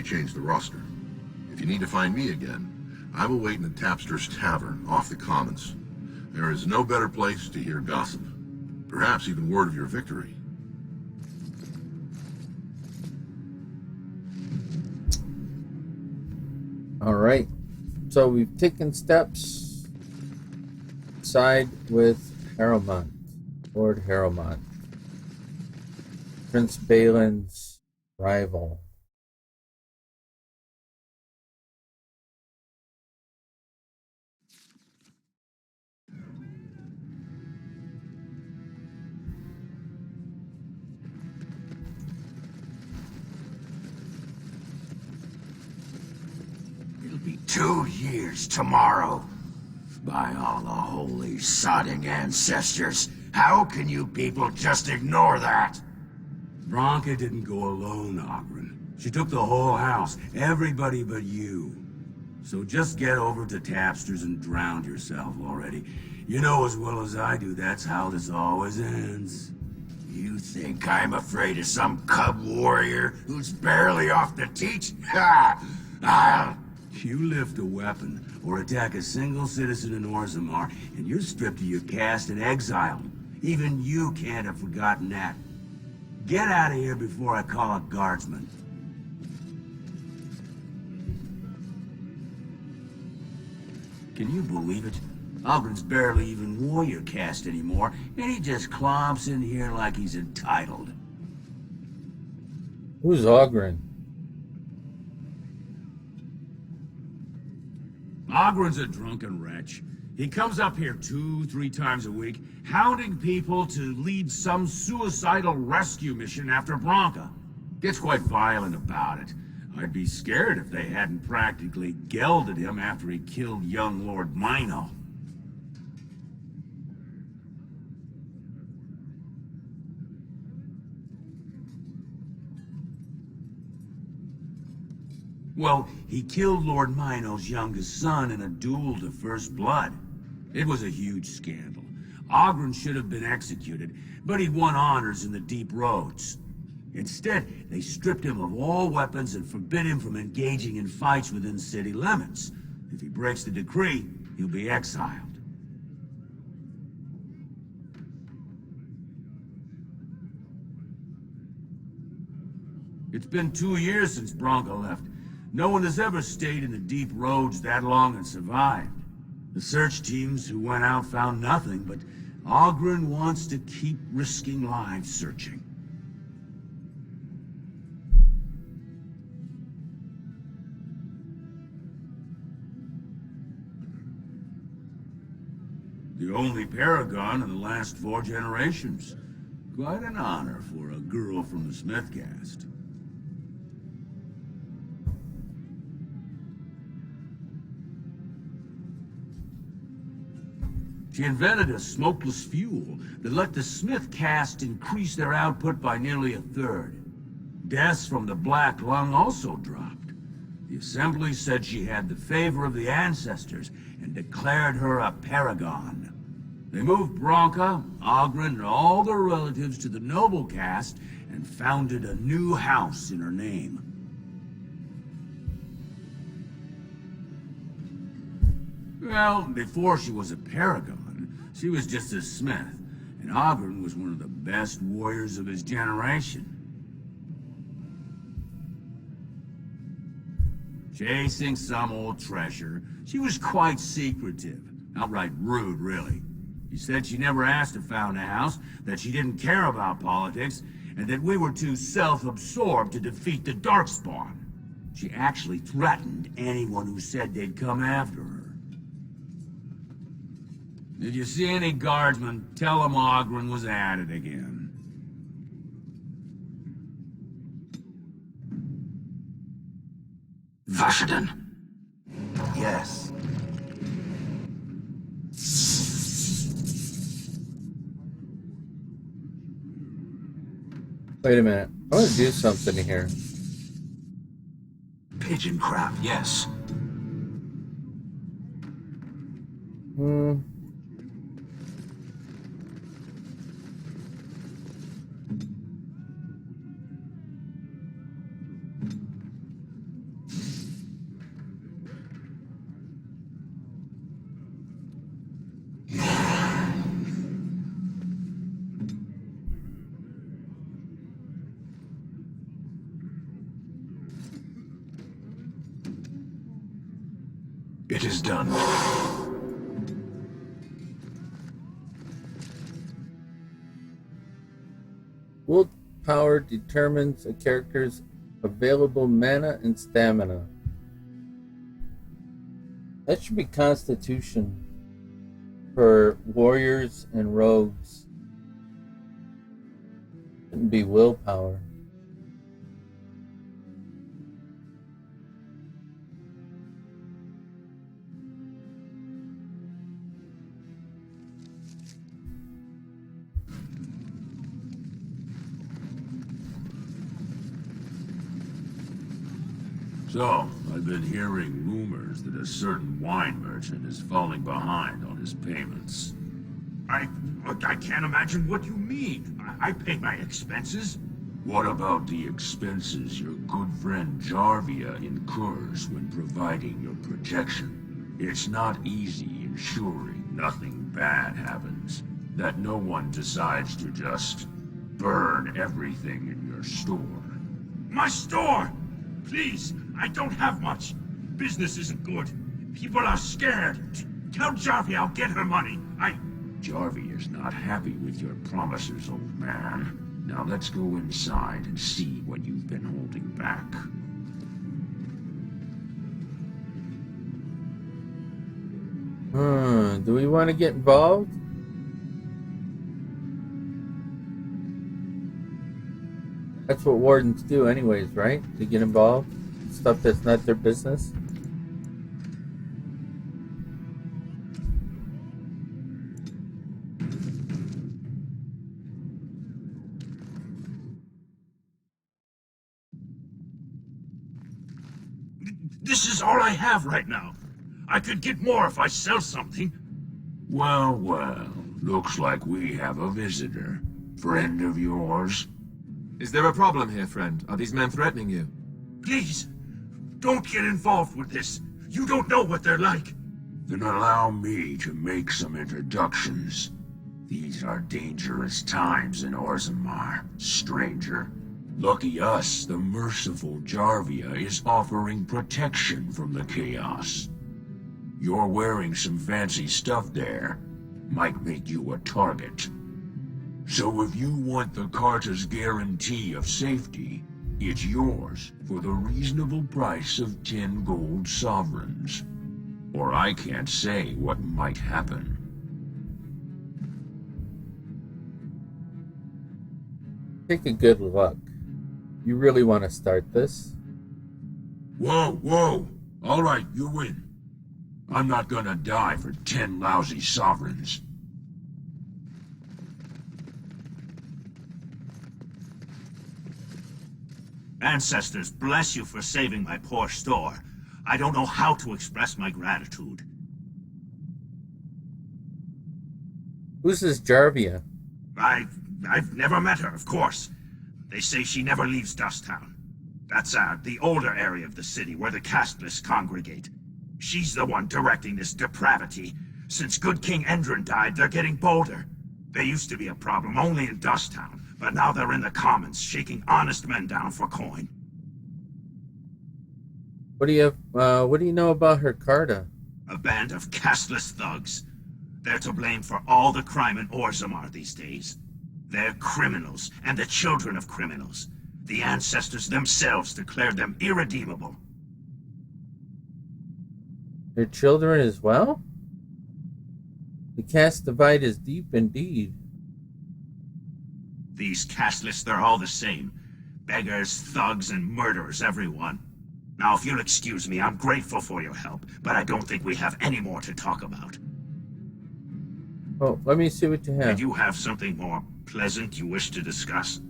change the roster. If you need to find me again, I will wait in the Tapster's Tavern off the Commons. There is no better place to hear gossip. Perhaps even word of your victory. All right. So we've taken steps side with Harrowmont, Lord Harrowmont, Prince Balin's rival. It'll be 2 years tomorrow. By all the holy sodding ancestors, how can you people just ignore that? Bronca didn't go alone, Oghren. She took the whole house, everybody but you. So just get over to Tapster's and drown yourself already. You know as well as I do that's how this always ends. You think I'm afraid of some cub warrior who's barely off the teach? Ha! I'll... You lift a weapon or attack a single citizen in Orzammar, and you're stripped of your caste and exiled. Even you can't have forgotten that. Get out of here before I call a guardsman. Can you believe it? Ogren's barely even warrior caste anymore, and he just clomps in here like he's entitled. Who's Oghren? Ogren's a drunken wretch. He comes up here 2-3 times a week, hounding people to lead some suicidal rescue mission after Bronca. Gets quite violent about it. I'd be scared if they hadn't practically gelded him after he killed young Lord Mino. Well, he killed Lord Mino's youngest son in a duel to first blood. It was a huge scandal. Oghren should have been executed, but he'd won honors in the Deep Roads. Instead, they stripped him of all weapons and forbid him from engaging in fights within city limits. If he breaks the decree, he'll be exiled. It's been 2 years since Bronca left. No one has ever stayed in the Deep Roads that long and survived. The search teams who went out found nothing, but Oghren wants to keep risking lives searching. The only paragon in the last 4 generations. Quite an honor for a girl from the Smith caste. She invented a smokeless fuel that let the Smith caste increase their output by nearly 1/3. Deaths from the Black Lung also dropped. The Assembly said she had the favor of the ancestors and declared her a paragon. They moved Bronca, Oghren, and all their relatives to the noble caste and founded a new house in her name. Well, before she was a paragon, she was just a smith, and Oghren was one of the best warriors of his generation. Chasing some old treasure, she was quite secretive, outright rude, really. She said she never asked to found a house, that she didn't care about politics, and that we were too self-absorbed to defeat the Darkspawn. She actually threatened anyone who said they'd come after her. If you see any guardsmen, tell them Oghren was at it again. Vashaden. Yes. Wait a minute. I want to do something here. Pigeon crap, yes. It is done. Willpower determines a character's available mana and stamina. That should be Constitution for warriors and rogues. Shouldn't be willpower. So, I've been hearing rumors that a certain wine merchant is falling behind on his payments. I can't imagine what you mean. I pay my expenses. What about the expenses your good friend Jarvia incurs when providing your protection? It's not easy ensuring nothing bad happens, that no one decides to just burn everything in your store. My store! Please, I don't have much. Business isn't good. People are scared. Tell Jarvia I'll get her money. Jarvia's not happy with your promises, old man. Now let's go inside and see what you've been holding back. Do we want to get involved? That's what wardens do anyways, right? They get involved in stuff that's not their business. This is all I have right now. I could get more if I sell something. Well, well, looks like we have a visitor. Friend of yours? Is there a problem here, friend? Are these men threatening you? Please, don't get involved with this. You don't know what they're like. Then allow me to make some introductions. These are dangerous times in Orzammar, stranger. Lucky us, the merciful Jarvia is offering protection from the chaos. You're wearing some fancy stuff there. Might make you a target. So if you want the Carta's guarantee of safety, it's yours for the reasonable price of 10 gold sovereigns. Or I can't say what might happen. Take a good look. You really want to start this? Whoa, whoa! All right, you win. I'm not gonna die for 10 lousy sovereigns. Ancestors, bless you for saving my poor store. I don't know how to express my gratitude. Who's this Jarvia? I've never met her, of course. They say she never leaves Dusttown. That's the older area of the city where the casteless congregate. She's the one directing this depravity. Since good King Endrin died, they're getting bolder. They used to be a problem only in Dusttown, but now they're in the commons, shaking honest men down for coin. What do you know about her Carta? A band of casteless thugs. They're to blame for all the crime in Orzammar these days. They're criminals, and the children of criminals. The ancestors themselves declared them irredeemable. Their children as well? The caste divide is deep indeed. These casteless, they're all the same. Beggars, thugs, and murderers, everyone. Now, if you'll excuse me, I'm grateful for your help, but I don't think we have any more to talk about. Oh, let me see what you have. Did you have something more pleasant you wish to discuss?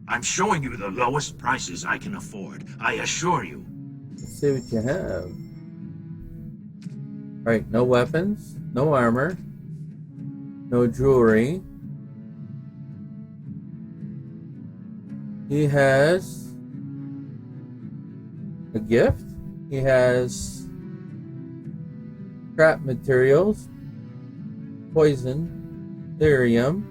I'm showing you the lowest prices I can afford, I assure you. Let's see what you have. Alright, no weapons, no armor, no jewelry. He has a gift. He has scrap materials, poison, therium.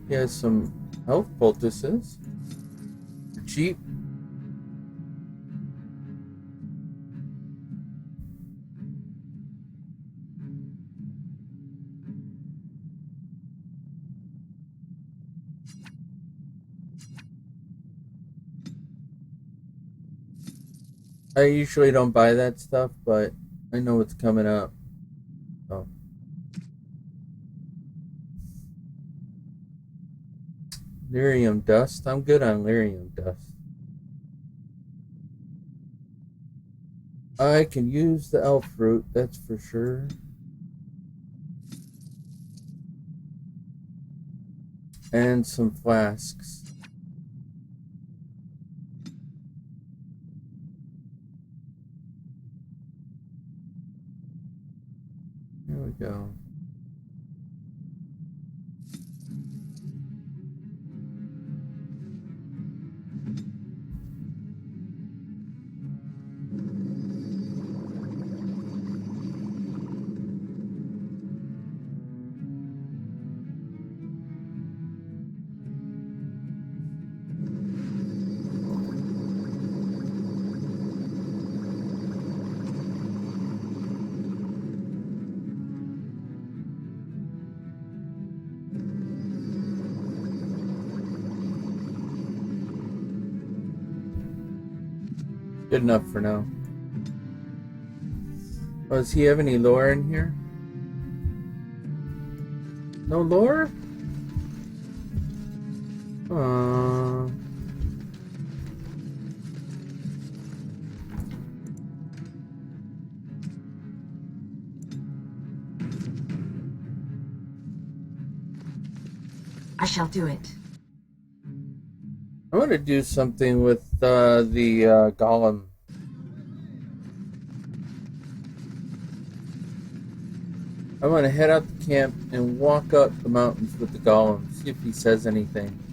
He has some health poultices. Cheap. I usually don't buy that stuff, but I know it's coming up. Oh. Lyrium dust. I'm good on lyrium dust. I can use the elf fruit, that's for sure. And some flasks. There we go. Good enough for now. Oh, does he have any lore in here? No lore? I shall do it. I'm gonna do something with the golem. I'm gonna head out to camp and walk up the mountains with the golem, see if he says anything.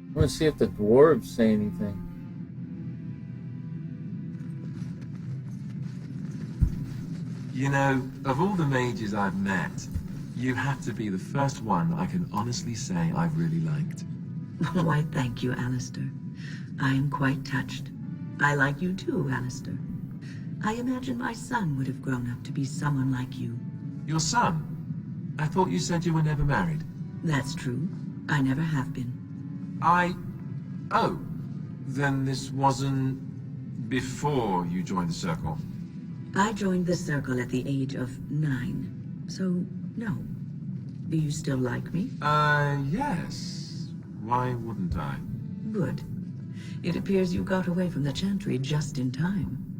I want to see if the dwarves say anything. You know, of all the mages I've met, you have to be the first one I can honestly say I've really liked. Why, thank you, Alistair. I am quite touched. I like you too, Alistair. I imagine my son would have grown up to be someone like you. Your son? I thought you said you were never married. That's true. I never have been. Oh. Then this wasn't before you joined the Circle. I joined the Circle at the age of 9. So, no. Do you still like me? Yes. Why wouldn't I? Good. It appears you got away from the Chantry just in time.